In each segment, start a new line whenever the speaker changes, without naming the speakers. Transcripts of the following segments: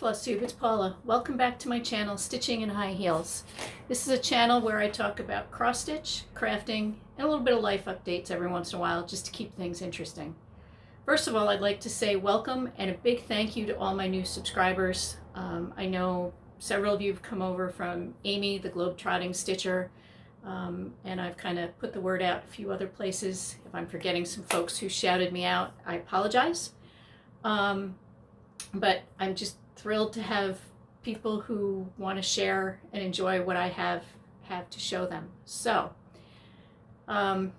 Flosstube, it's Paula. Welcome back to my channel, Stitching in High Heels. This is a channel where I talk about cross stitch, crafting, and a little bit of life updates every once in a while just to keep things interesting. First of all, I'd like to say welcome and a big thank you to all my new subscribers. I know several of you have come over from Amy, the Globe-Trotting Stitcher, and I've kind of put the word out a few other places. If I'm forgetting some folks who shouted me out, I apologize. But I'm just thrilled to have people who want to share and enjoy what I have to show them. So, I'm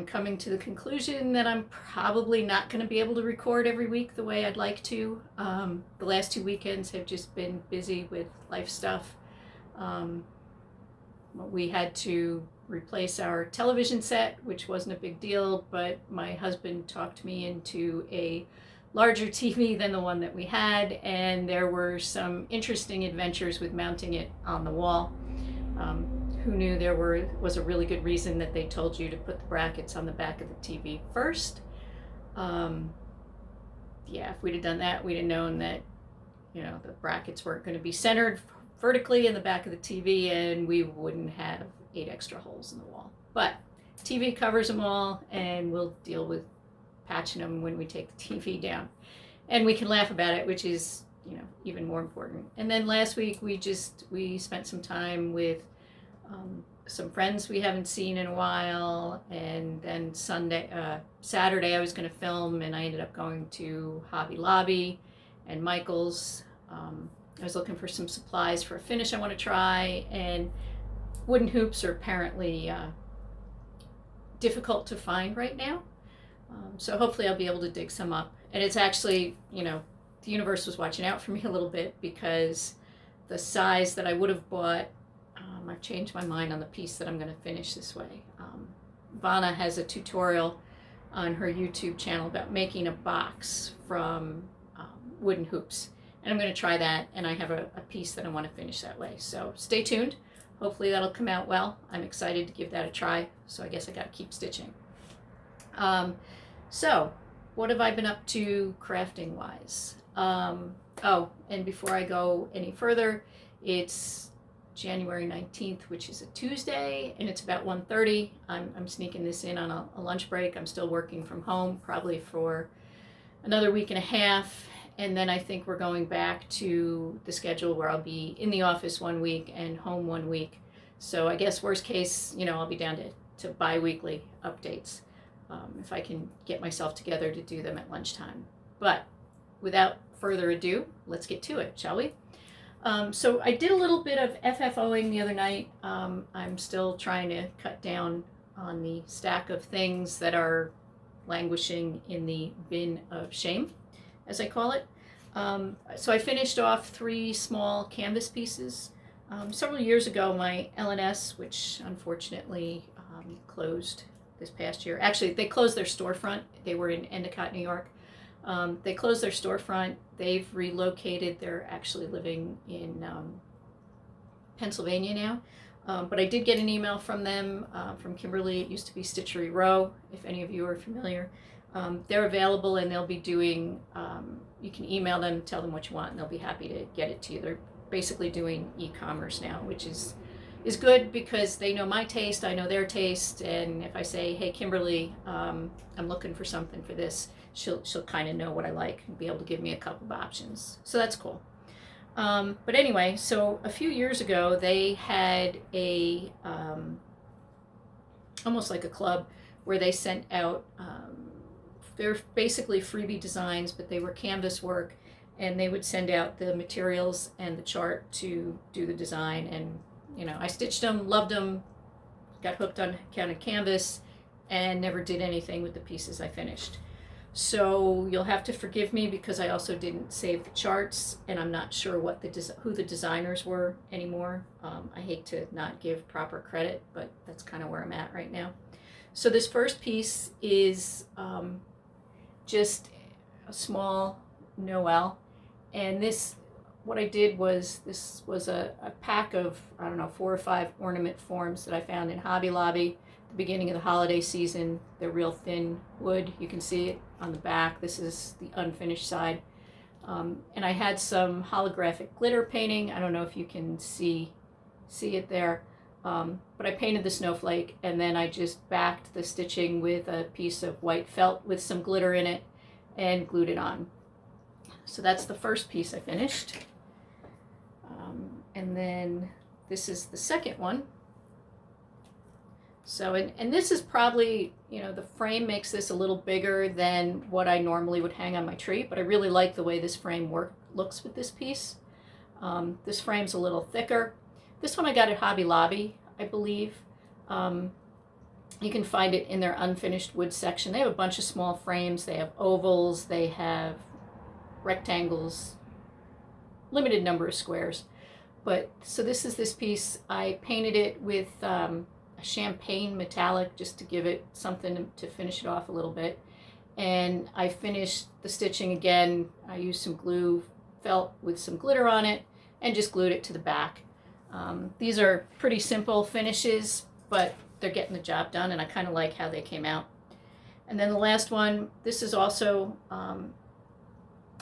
coming to the conclusion that I'm probably not going to be able to record every week the way I'd like to. The last 2 weekends have just been busy with life stuff. We had to replace our television set, which wasn't a big deal, but my husband talked me into a larger TV than the one that we had, and there were some interesting adventures with mounting it on the wall. Who knew there was a really good reason that they told you to put the brackets on the back of the TV first. Yeah, if we'd have done that, we'd have known that, you know, the brackets weren't going to be centered vertically in the back of the TV, and we wouldn't have 8 extra holes in the wall. But TV covers them all, and we'll deal with patching them when we take the TV down. And we can laugh about it, which is, you know, even more important. And then last week we spent some time with some friends we haven't seen in a while, and then Saturday I was going to film, and I ended up going to Hobby Lobby and Michael's. I was looking for some supplies for a finish I want to try, and wooden hoops are apparently difficult to find right now. So hopefully I'll be able to dig some up. And it's actually, you know, the universe was watching out for me a little bit, because the size that I would have bought, I've changed my mind on the piece that I'm going to finish this way. Vanna has a tutorial on her YouTube channel about making a box from wooden hoops. And I'm going to try that, and I have a piece that I want to finish that way. So stay tuned. Hopefully that'll come out well. I'm excited to give that a try, so I guess I got to keep stitching. So what have I been up to crafting wise? Oh, and before I go any further, it's January 19th, which is a Tuesday, and it's about 1:30. I'm sneaking this in on a lunch break. I'm still working from home, probably for another week and a half, and then I think we're going back to the schedule where I'll be in the office 1 week and home 1 week. So I guess worst case, you know, I'll be down to bi-weekly updates. If I can get myself together to do them at lunchtime. But without further ado, let's get to it, shall we? So I did a little bit of FFOing the other night. I'm still trying to cut down on the stack of things that are languishing in the bin of shame, as I call it. So I finished off 3 small canvas pieces. Several years ago, my L&S, which unfortunately closed this past year. Actually, they closed their storefront. They were in Endicott, New York. They closed their storefront. They've relocated. They're actually living in Pennsylvania now. But I did get an email from them, from Kimberly. It used to be Stitchery Row, if any of you are familiar. They're available, and they'll be doing, you can email them, tell them what you want, and they'll be happy to get it to you. They're basically doing e-commerce now, which is good because they know my taste, I know their taste, and if I say, hey Kimberly, I'm looking for something for this, she'll kind of know what I like and be able to give me a couple of options. So that's cool. But anyway, so a few years ago they had a almost like a club where they sent out they're basically freebie designs, but they were canvas work, and they would send out the materials and the chart to do the design. And you know, I stitched them, loved them, got hooked on counted canvas, and never did anything with the pieces I finished. So you'll have to forgive me because I also didn't save the charts, and I'm not sure what who the designers were anymore. I hate to not give proper credit, but that's kind of where I'm at right now. So this first piece is just a small Noel, and what I did was, this was a pack of, I don't know, 4 or 5 ornament forms that I found in Hobby Lobby at the beginning of the holiday season. They're real thin wood. You can see it on the back. This is the unfinished side. And I had some holographic glitter painting. I don't know if you can see it there. But I painted the snowflake, and then I just backed the stitching with a piece of white felt with some glitter in it and glued it on. So that's the first piece I finished. And then this is the second one. So, and this is probably, you know, the frame makes this a little bigger than what I normally would hang on my tree, but I really like the way this frame looks with this piece. This frame's a little thicker. This one I got at Hobby Lobby, I believe. You can find it in their unfinished wood section. They have a bunch of small frames. They have ovals, they have rectangles, limited number of squares. But so this is this piece. I painted it with a champagne metallic just to give it something to finish it off a little bit. And I finished the stitching again. I used some glue felt with some glitter on it and just glued it to the back. These are pretty simple finishes, but they're getting the job done, and I kind of like how they came out. And then the last one, this is also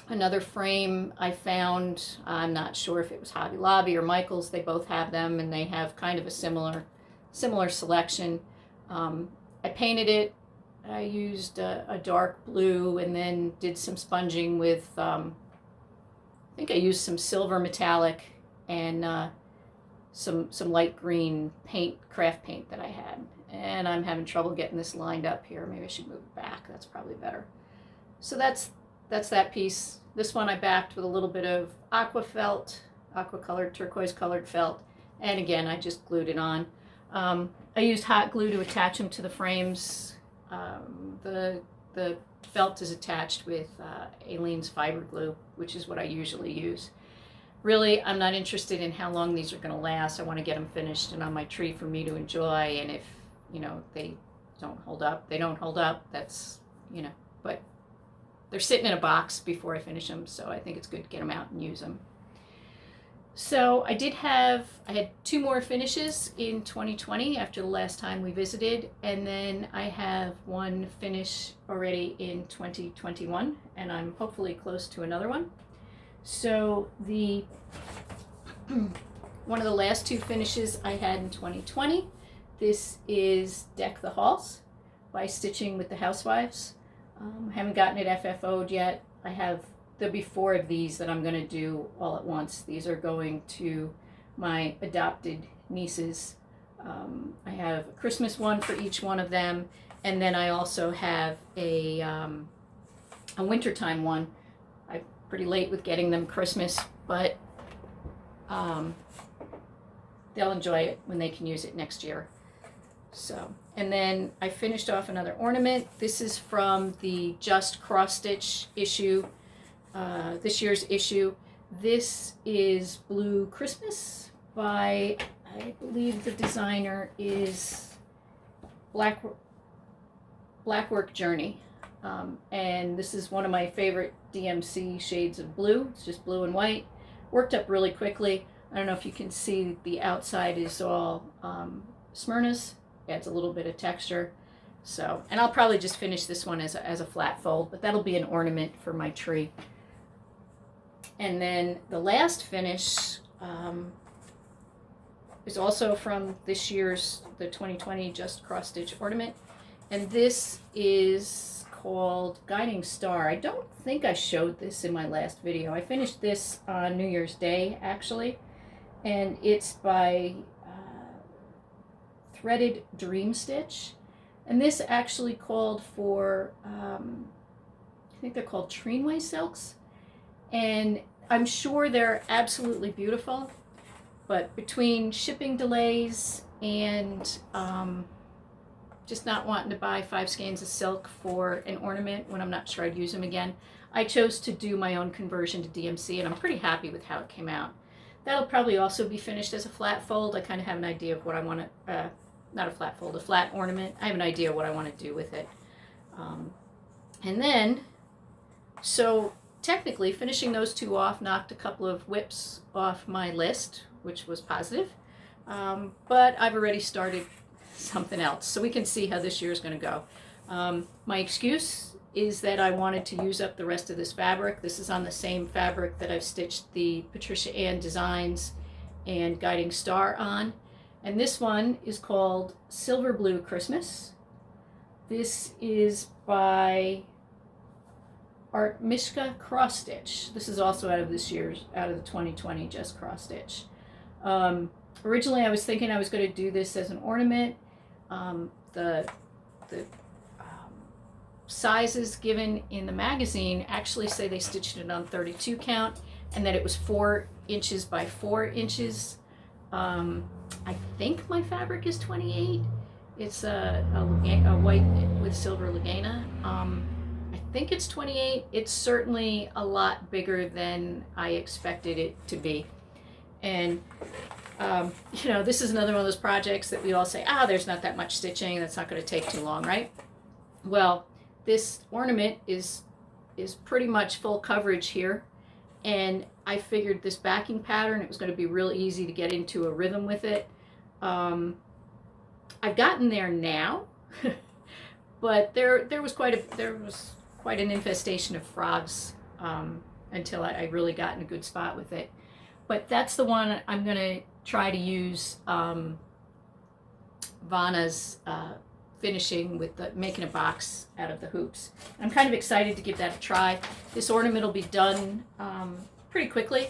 another frame I found. I'm not sure if it was Hobby Lobby or Michael's. They both have them, and they have kind of a similar selection. I painted it. I used a dark blue and then did some sponging with, I think I used some silver metallic and some light green paint, craft paint that I had. And I'm having trouble getting this lined up here. Maybe I should move it back. That's probably better. So that's that piece. This one I backed with a little bit of aqua colored, turquoise colored felt. And again, I just glued it on. I used hot glue to attach them to the frames. The felt is attached with Aleene's fiber glue, which is what I usually use. Really, I'm not interested in how long these are going to last. I want to get them finished and on my tree for me to enjoy. And if, you know, they don't hold up, they don't hold up. That's, you know, but they're sitting in a box before I finish them, so I think it's good to get them out and use them. So I had 2 more finishes in 2020 after the last time we visited, and then I have 1 finish already in 2021, and I'm hopefully close to another one. So one of the last 2 finishes I had in 2020, this is Deck the Halls by Stitching with the Housewives. I haven't gotten it FFO'd yet. I have there'll be 4 of these that I'm going to do all at once. These are going to my adopted nieces. I have a Christmas one for each one of them, and then I also have a wintertime one. I'm pretty late with getting them Christmas, but they'll enjoy it when they can use it next year. So, and then I finished off another ornament. This is from the Just Cross Stitch issue. This year's issue. This is Blue Christmas by, I believe the designer is Blackwork Journey. And this is one of my favorite DMC shades of blue. It's just blue and white. Worked up really quickly. I don't know if you can see the outside is all Smyrna's. Adds a little bit of texture. So, and I'll probably just finish this one as a flat fold, but that'll be an ornament for my tree. And then the last finish is also from this year's, the 2020 Just Cross Stitch ornament. And this is called Guiding Star. I don't think I showed this in my last video. I finished this on New Year's Day, actually. And it's by Threaded Dream Stitch. And this actually called for, I think they're called Treenway silks. And I'm sure they're absolutely beautiful, but between shipping delays and just not wanting to buy 5 skeins of silk for an ornament when I'm not sure I'd use them again, I chose to do my own conversion to DMC, and I'm pretty happy with how it came out. That'll probably also be finished as a flat fold. I kind of have an idea of what I want to, not a flat fold, a flat ornament. I have an idea what I want to do with it. And then, so technically finishing those 2 off knocked a couple of whips off my list, which was positive. But I've already started something else, so we can see how this year is going to go. My excuse is that I wanted to use up the rest of this fabric. This is on the same fabric that I've stitched the Patricia Ann Designs and Guiding Star on. And this one is called Silver Blue Christmas. This is by Art Mishka Cross Stitch. This is also out of the 2020 Just Cross Stitch. Originally I was thinking I was going to do this as an ornament. The sizes given in the magazine actually say they stitched it on 32 count and that it was 4 inches by 4 inches. I think my fabric is 28. It's a white with silver Lagana. I think it's 28. It's certainly a lot bigger than I expected it to be. And you know, this is another one of those projects that we all say, there's not that much stitching, that's not going to take too long, right? Well, this ornament is pretty much full coverage here, and I figured this backing pattern, it was going to be real easy to get into a rhythm with it. I've gotten there now, but there was quite an infestation of frogs until I really got in a good spot with it. But that's the one I'm going to try to use Vanna's finishing with making a box out of the hoops. I'm kind of excited to give that a try. This ornament will be done pretty quickly,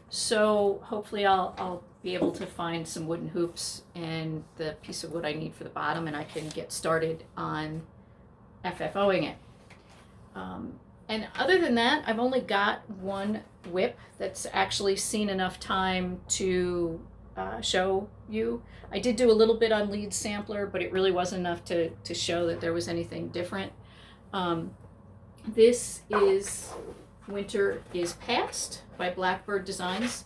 so hopefully I'll be able to find some wooden hoops and the piece of wood I need for the bottom, and I can get started on FFOing it. And other than that, I've only got one whip that's actually seen enough time to show you. I did do a little bit on lead sampler, but it really wasn't enough to show that there was anything different. This is Winter is Past by Blackbird Designs,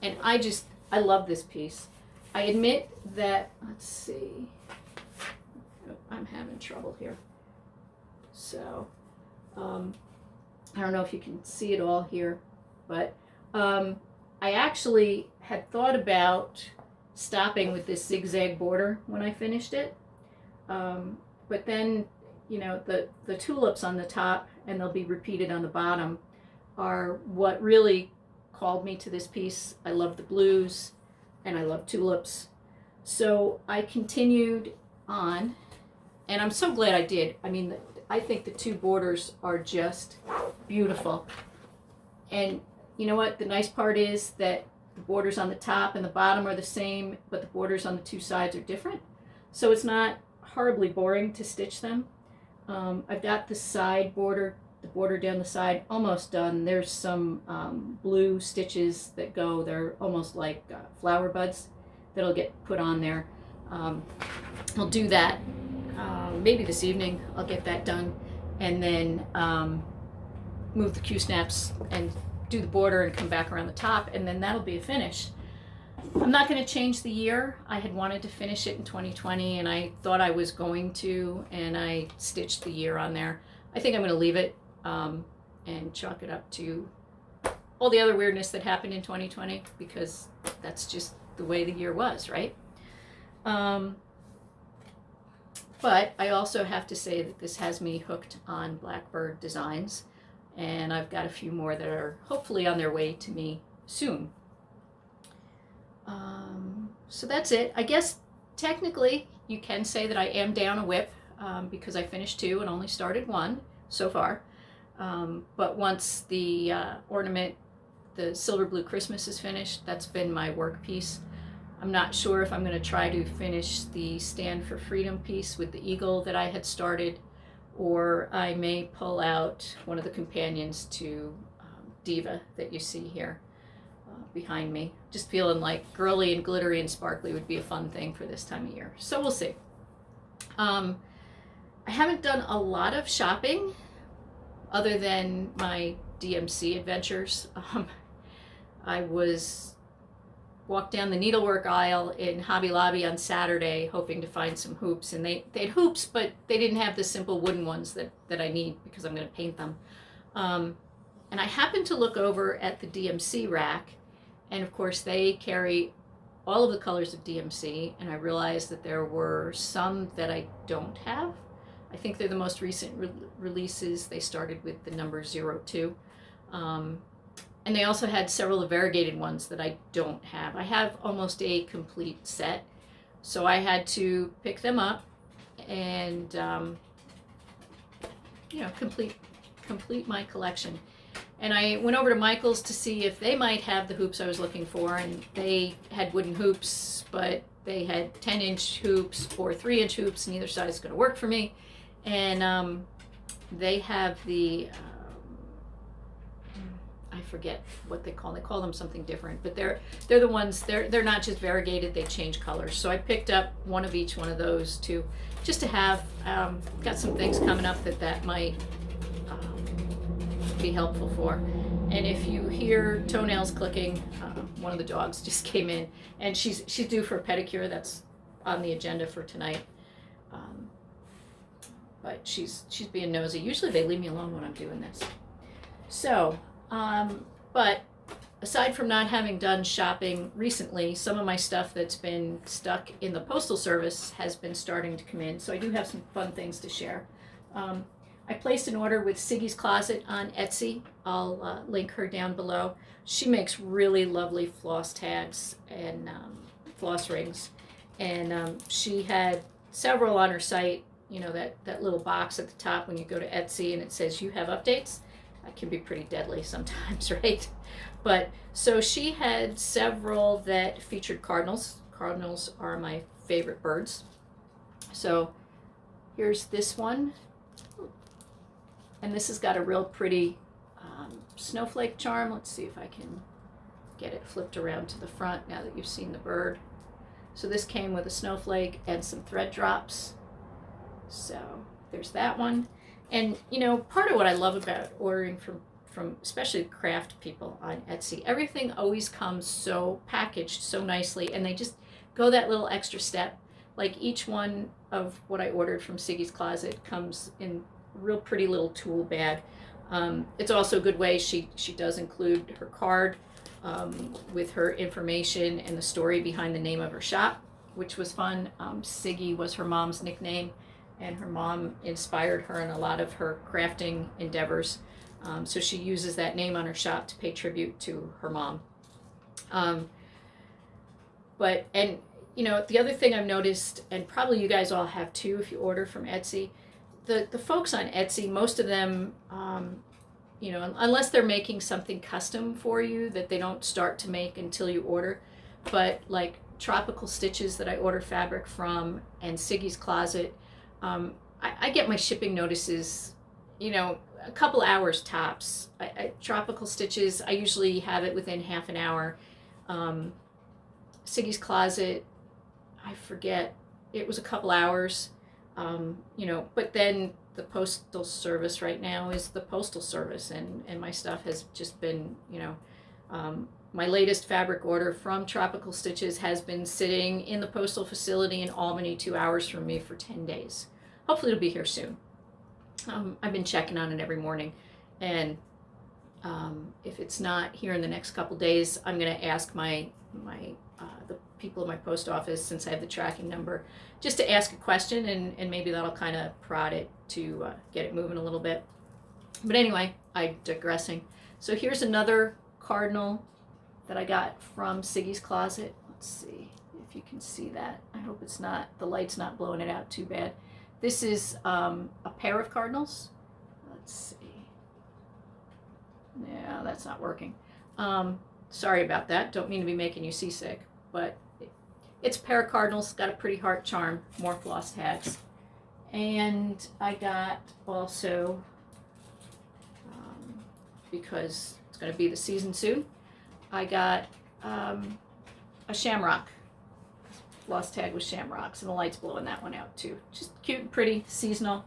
and I love this piece. I admit that, let's see, I'm having trouble here. So, I don't know if you can see it all here, but I actually had thought about stopping with this zigzag border when I finished it. But then, you know, the tulips on the top, and they'll be repeated on the bottom, are what really called me to this piece. I love the blues and I love tulips. So I continued on, and I'm so glad I did. I mean, I think the two borders are just beautiful. And you know what? The nice part is that the borders on the top and the bottom are the same, but the borders on the two sides are different. So it's not horribly boring to stitch them. I've got the side border, the border down the side, almost done. There's some blue stitches that go, they're almost like flower buds that'll get put on there. I'll do that maybe this evening. I'll get that done, and then move the Q-snaps and do the border and come back around the top, and then that'll be a finish. I'm not going to change the year. I had wanted to finish it in 2020, and I thought I was going to, and I stitched the year on there. I think I'm going to leave it and chalk it up to all the other weirdness that happened in 2020, because that's just the way the year was, right? But I also have to say that this has me hooked on Blackbird Designs, and I've got a few more that are hopefully on their way to me soon. So that's it. I guess technically you can say that I am down a whip because I finished 2 and only started 1 so far. But once the ornament, the Silver Blue Christmas, is finished, that's been my work piece. I'm not sure if I'm going to try to finish the Stand for Freedom piece with the eagle that I had started, or I may pull out one of the companions to Diva that you see here behind me. Just feeling like girly and glittery and sparkly would be a fun thing for this time of year. So we'll see. I haven't done a lot of shopping other than my DMC adventures. I walked down the needlework aisle in Hobby Lobby on Saturday hoping to find some hoops, and they had hoops, but they didn't have the simple wooden ones that I need because I'm going to paint them. And I happened to look over at the DMC rack, and of course they carry all of the colors of DMC, and I realized that there were some that I don't have. I think they're the most recent releases. They started with the number 02. And they also had several variegated ones that I don't have. I have almost a complete set, so I had to pick them up and complete my collection. And I went over to Michael's to see if they might have the hoops I was looking for, and they had wooden hoops, but they had 10-inch hoops or 3-inch hoops, and either side is going to work for me. And they have the I forget what they call them something different, but they're the ones, they're not just variegated, they change colors. So I picked up one of each one of those to just to have. Got some things coming up that might be helpful for. And if you hear toenails clicking, one of the dogs just came in, and she's due for a pedicure. That's on the agenda for tonight. But she's being nosy. Usually they leave me alone when I'm doing this. So, but aside from not having done shopping recently, some of my stuff that's been stuck in the postal service has been starting to come in. So I do have some fun things to share. I placed an order with Siggy's Closet on Etsy. I'll link her down below. She makes really lovely floss tags and floss rings. And she had several on her site. You know, that little box at the top when you go to Etsy and it says you have updates. That can be pretty deadly sometimes, right? But so she had several that featured cardinals. Cardinals are my favorite birds. So here's this one. And this has got a real pretty snowflake charm. Let's see if I can get it flipped around to the front now that you've seen the bird. So this came with a snowflake and some thread drops. So there's that one. And you know, part of what I love about ordering from especially craft people on Etsy, everything always comes so packaged so nicely, and they just go that little extra step. Like each one of what I ordered from Siggy's Closet comes in a real pretty little tool bag. It's also a good way, she does include her card with her information and the story behind the name of her shop, which was fun. Siggy was her mom's nickname, and her mom inspired her in a lot of her crafting endeavors. So she uses that name on her shop to pay tribute to her mom. And you know, the other thing I've noticed, and probably you guys all have too if you order from Etsy, the folks on Etsy, most of them, you know, unless they're making something custom for you that they don't start to make until you order, but like Tropical Stitches that I order fabric from and Siggy's Closet, I get my shipping notices, you know, a couple hours tops. Tropical Stitches, I usually have it within half an hour. Siggy's Closet, I forget, it was a couple hours, you know, but then the postal service right now is the postal service, and my stuff has just been, you know, my latest fabric order from Tropical Stitches has been sitting in the postal facility in Albany 2 hours from me for 10 days. Hopefully it'll be here soon. I've been checking on it every morning, and if it's not here in the next couple days, I'm going to ask the people at my post office, since I have the tracking number, just to ask a question, and maybe that'll kind of prod it to get it moving a little bit. But anyway, I'm digressing. So here's another cardinal that I got from Siggy's Closet. Let's see if you can see that. I hope it's not, the light's not blowing it out too bad. This is a pair of cardinals. Let's see. Yeah, that's not working. Sorry about that. Don't mean to be making you seasick, but it's a pair of cardinals. Got a pretty heart charm. More floss tags. And I got also, because it's going to be the season soon, I got a shamrock. Floss tag with shamrocks, and the light's blowing that one out too. Just cute and pretty, seasonal.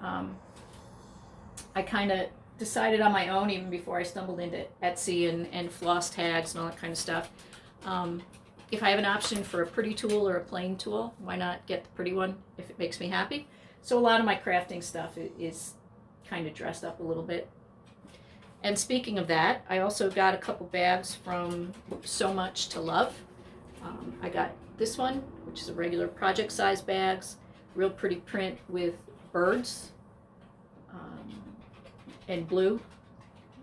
I kind of decided on my own, even before I stumbled into Etsy and floss tags and all that kind of stuff. If I have an option for a pretty tool or a plain tool, why not get the pretty one if it makes me happy? So a lot of my crafting stuff is kind of dressed up a little bit. And speaking of that, I also got a couple bags from So Much to Love. I got this one, which is a regular project size bags, real pretty print with birds and blue.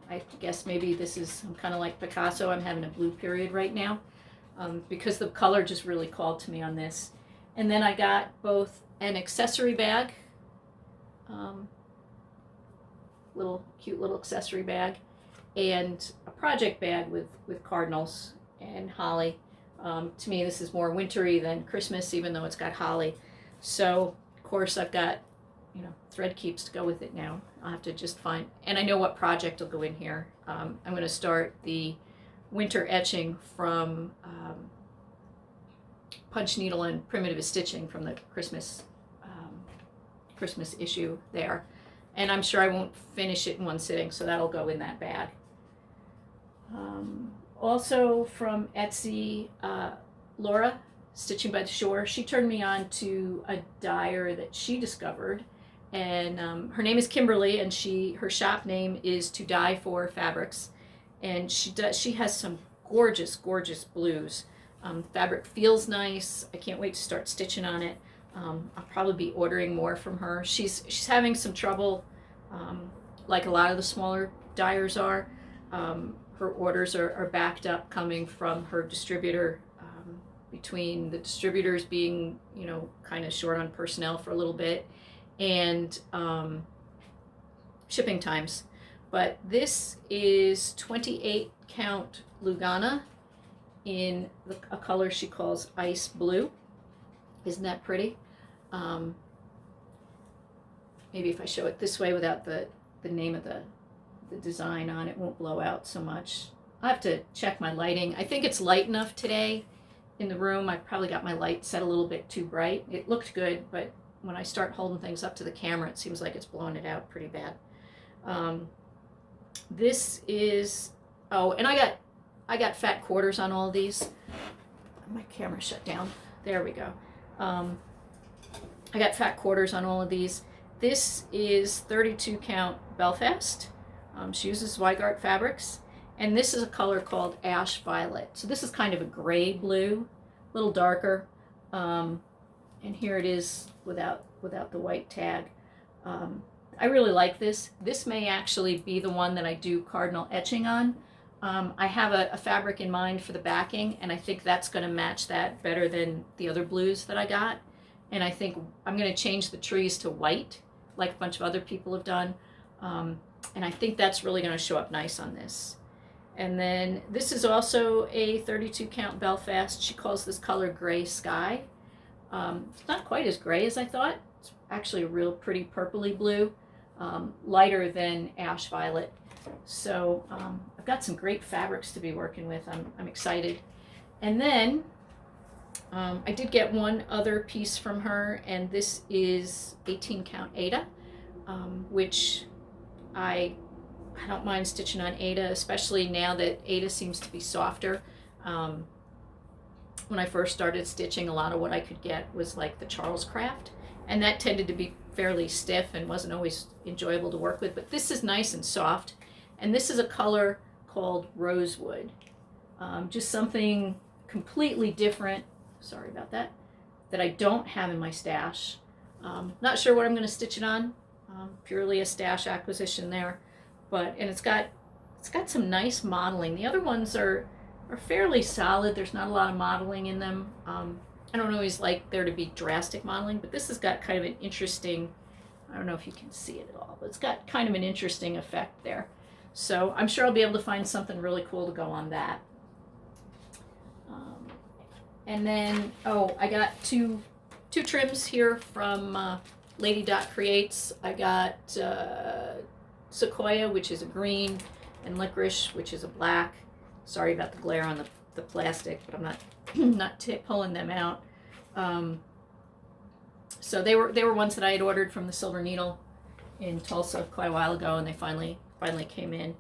I guess maybe this is, I'm kind of like Picasso, I'm having a blue period right now because the color just really called to me on this. And then I got both an accessory bag, cute little accessory bag, and a project bag with cardinals and holly. To me, this is more wintry than Christmas, even though it's got holly. So, of course, I've got, thread keeps to go with it now. I'll have to just find, and I know what project will go in here. I'm going to start the winter etching from punch needle and primitive stitching from the Christmas issue there. And I'm sure I won't finish it in one sitting, so that'll go in that bag. Also from Etsy, Laura, Stitching by the Shore, she turned me on to a dyer that she discovered, and her name is Kimberly, and her shop name is To Dye For Fabrics, and she has some gorgeous blues. Fabric feels nice. I can't wait to start stitching on it. I'll probably be ordering more from her. She's having some trouble, like a lot of the smaller dyers are. Her orders are backed up coming from her distributor, between the distributors being, kind of short on personnel for a little bit, and shipping times. But this is 28 count Lugana in a color she calls ice blue. Isn't that pretty? Maybe if I show it this way without the name of the design on it, won't blow out so much. I'll have to check my lighting. I think it's light enough today in the room. I probably got my light set a little bit too bright. It looked good, but when I start holding things up to the camera, it seems like it's blowing it out pretty bad. This is, and I got fat quarters on all these. My camera shut down. There we go. I got fat quarters on all of these. This is 32 count Belfast. She uses Zweigart fabrics, and this is a color called Ash Violet. So this is kind of a gray blue, a little darker, and here it is without the white tag. I really like this. This may actually be the one that I do cardinal etching on. I have a fabric in mind for the backing, and I think that's going to match that better than the other blues that I got. And I think I'm going to change the trees to white, like a bunch of other people have done. And I think that's really going to show up nice on this. And then this is also a 32 count Belfast. She calls this color Gray Sky. It's not quite as gray as I thought. It's actually a real pretty purpley blue, lighter than Ash Violet. So I've got some great fabrics to be working with. I'm excited. And then I did get one other piece from her, and this is 18 count Ada, which I don't mind stitching on Ada, especially now that Ada seems to be softer. When I first started stitching, a lot of what I could get was like the Charles Craft, and that tended to be fairly stiff and wasn't always enjoyable to work with. But this is nice and soft, and this is a color called Rosewood. Just something completely different, sorry about that I don't have in my stash. Not sure what I'm going to stitch it on. Purely a stash acquisition there, and it's got some nice modeling. The other ones are fairly solid. There's not a lot of modeling in them. I don't always like there to be drastic modeling, but this has got kind of an interesting, I don't know if you can see it at all, but it's got kind of an interesting effect there. So I'm sure I'll be able to find something really cool to go on that. And then, I got two trims here from Lady Dot Creates. I got Sequoia, which is a green, and Licorice, which is a black. Sorry about the glare on the plastic, but I'm not pulling them out. So they were ones that I had ordered from the Silver Needle in Tulsa quite a while ago, and they finally came in.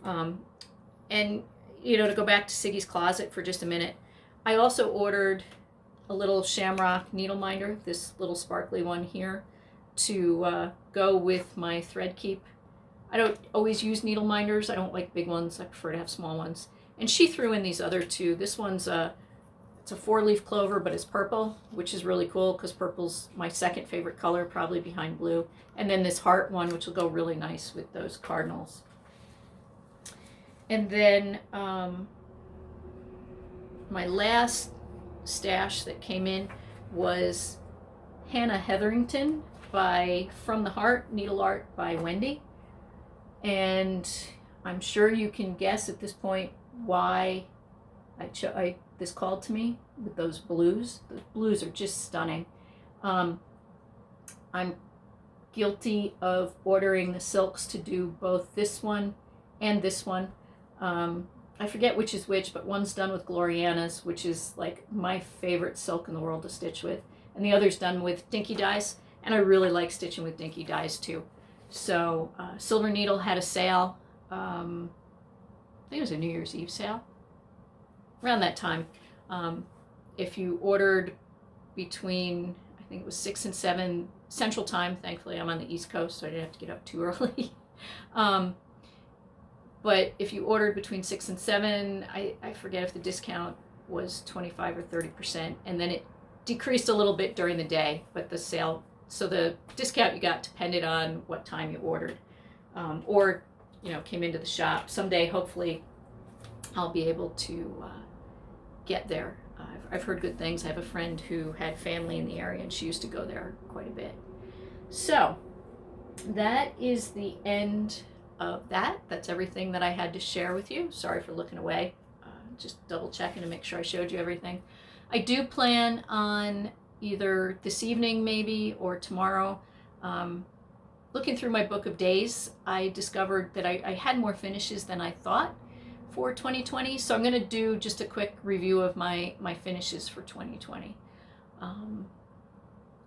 And to go back to Siggy's Closet for just a minute, I also ordered a little shamrock needle minder, this little sparkly one here, to go with my thread keep. I don't always use needle minders. I don't like big ones. I prefer to have small ones. And she threw in these other two. This one's it's it's a 4-leaf clover, but it's purple, which is really cool because purple's my second favorite color, probably behind blue. And then this heart one, which will go really nice with those cardinals. And then my last stash that came in was Hannah Hetherington by From the Heart, Needle Art by Wendy. And I'm sure you can guess at this point why this called to me with those blues. The blues are just stunning. I'm guilty of ordering the silks to do both this one and this one. I forget which is which, but one's done with Gloriana's, which is like my favorite silk in the world to stitch with, and the other's done with dinky dyes, and I really like stitching with dinky dyes too. So Silver Needle had a sale. I think it was a New Year's Eve sale. Around that time, if you ordered between, I think it was 6 and 7 Central Time, thankfully I'm on the East Coast, so I didn't have to get up too early. But if you ordered between 6 and 7, I forget if the discount was 25 or 30%, and then it decreased a little bit during the day, but the sale, so the discount you got depended on what time you ordered, or, you know, came into the shop. Someday, hopefully, I'll be able to get there. I've heard good things. I have a friend who had family in the area, and she used to go there quite a bit. So that is the end of that. That's everything that I had to share with you. Sorry for looking away. Just double checking to make sure I showed you everything. I do plan on either this evening maybe or tomorrow. Looking through my book of days, I discovered that I had more finishes than I thought for 2020, so I'm going to do just a quick review of my finishes for 2020.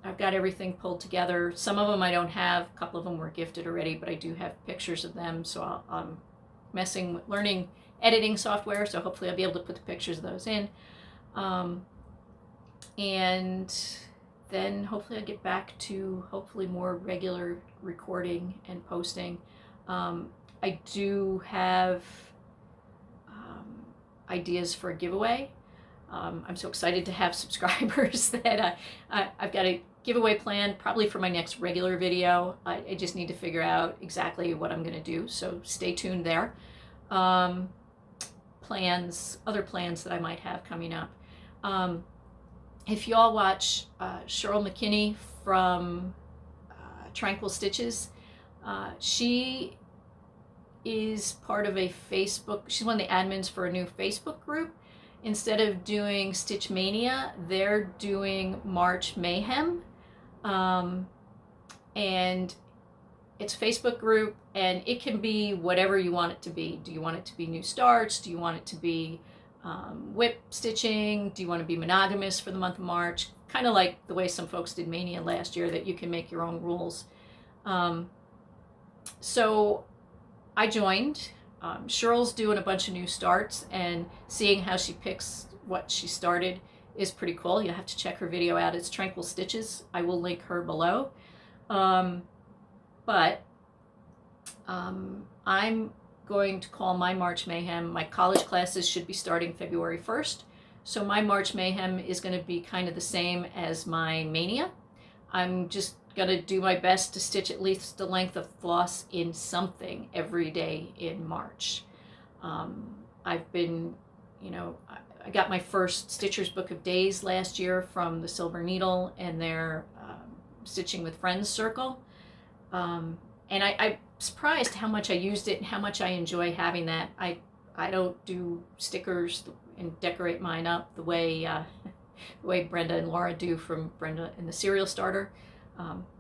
I've got everything pulled together. Some of them I don't have, a couple of them were gifted already, but I do have pictures of them, so I'm learning editing software, so hopefully I'll be able to put the pictures of those in. And then hopefully I'll get back to hopefully more regular recording and posting. I do have ideas for a giveaway. I'm so excited to have subscribers that I've got a giveaway plan probably for my next regular video. I just need to figure out exactly what I'm going to do, so stay tuned there. Other plans that I might have coming up. If y'all watch Cheryl McKinney from Tranquil Stitches, she is part of a Facebook, she's one of the admins for a new Facebook group. Instead of doing Stitch Mania, they're doing March Mayhem. And it's a Facebook group, and it can be whatever you want it to be. Do you want it to be new starts? Do you want it to be whip stitching? Do you want to be monogamous for the month of March? Kind of like the way some folks did Mania last year, that you can make your own rules. So I joined. Cheryl's doing a bunch of new starts, and seeing how she picks what she started is pretty cool. You'll have to check her video out. It's Tranquil Stitches. I will link her below. But I'm going to call my March Mayhem. My college classes should be starting February 1st. So my March Mayhem is going to be kind of the same as my Mania. I'm just going to do my best to stitch at least the length of floss in something every day in March. I've been, I got my first Stitcher's Book of Days last year from the Silver Needle and their Stitching with Friends circle. And I'm surprised how much I used it and how much I enjoy having that. I don't do stickers and decorate mine up the way Brenda and Laura do from Brenda and the Serial Starter.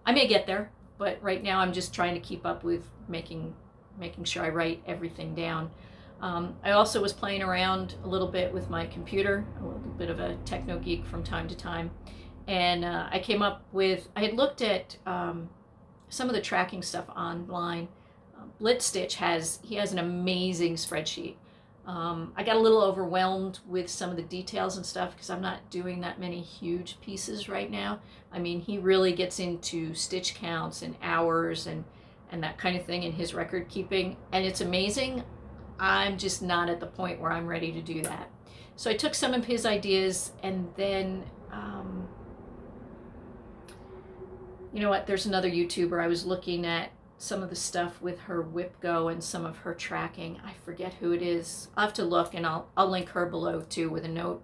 I may get there, but right now I'm just trying to keep up with making sure I write everything down. I also was playing around a little bit with my computer, a little bit of a techno geek from time to time, and I came up with, I had looked at some of the tracking stuff online. Blitz Stitch has an amazing spreadsheet. I got a little overwhelmed with some of the details and stuff because I'm not doing that many huge pieces right now. I mean, he really gets into stitch counts and hours and that kind of thing in his record keeping, and it's amazing. I'm just not at the point where I'm ready to do that. So I took some of his ideas, and then, you know what, there's another YouTuber. I was looking at some of the stuff with her whip go and some of her tracking. I forget who it is. I'll have to look, and I'll link her below too with a note.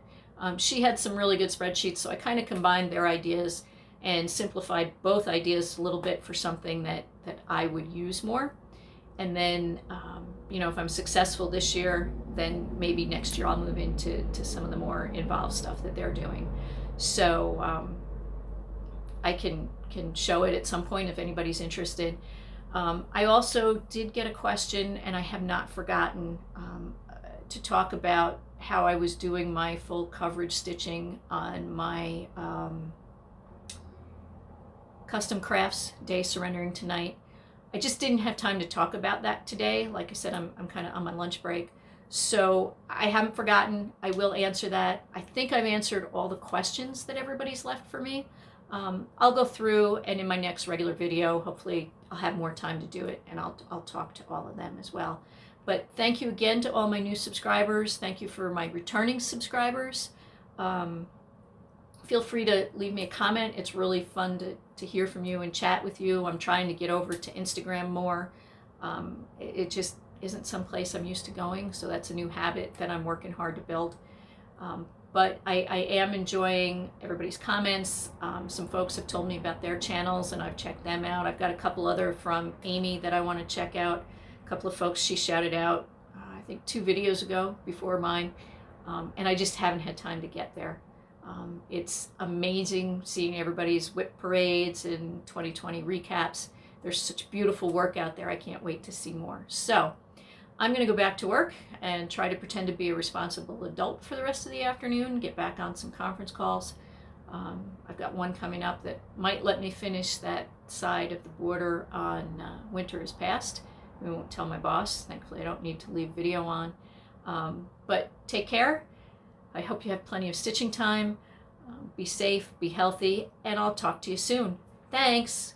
She had some really good spreadsheets, so I kind of combined their ideas and simplified both ideas a little bit for something that I would use more. And then, you know, if I'm successful this year, then maybe next year I'll move into some of the more involved stuff that they're doing. So I can show it at some point if anybody's interested. I also did get a question, and I have not forgotten to talk about how I was doing my full coverage stitching on my Custom Crafts Day Surrendering Tonight. I just didn't have time to talk about that today. Like I said, I'm kind of on my lunch break. So I haven't forgotten. I will answer that. I think I've answered all the questions that everybody's left for me. I'll go through, and in my next regular video, hopefully I'll have more time to do it, and I'll talk to all of them as well. But thank you again to all my new subscribers. Thank you for my returning subscribers. Feel free to leave me a comment. It's really fun to hear from you and chat with you. I'm trying to get over to Instagram more. It just isn't some place I'm used to going, so that's a new habit that I'm working hard to build. But I am enjoying everybody's comments. Some folks have told me about their channels, and I've checked them out. I've got a couple other from Amy that I want to check out. A couple of folks she shouted out, I think 2 videos ago before mine, and I just haven't had time to get there. It's amazing seeing everybody's whip parades and 2020 recaps. There's such beautiful work out there. I can't wait to see more. So I'm going to go back to work and try to pretend to be a responsible adult for the rest of the afternoon, get back on some conference calls. I've got one coming up that might let me finish that side of the border on Winter Is Past. I won't tell my boss. Thankfully, I don't need to leave video on. But take care. I hope you have plenty of stitching time. Be safe, be healthy, and I'll talk to you soon. Thanks.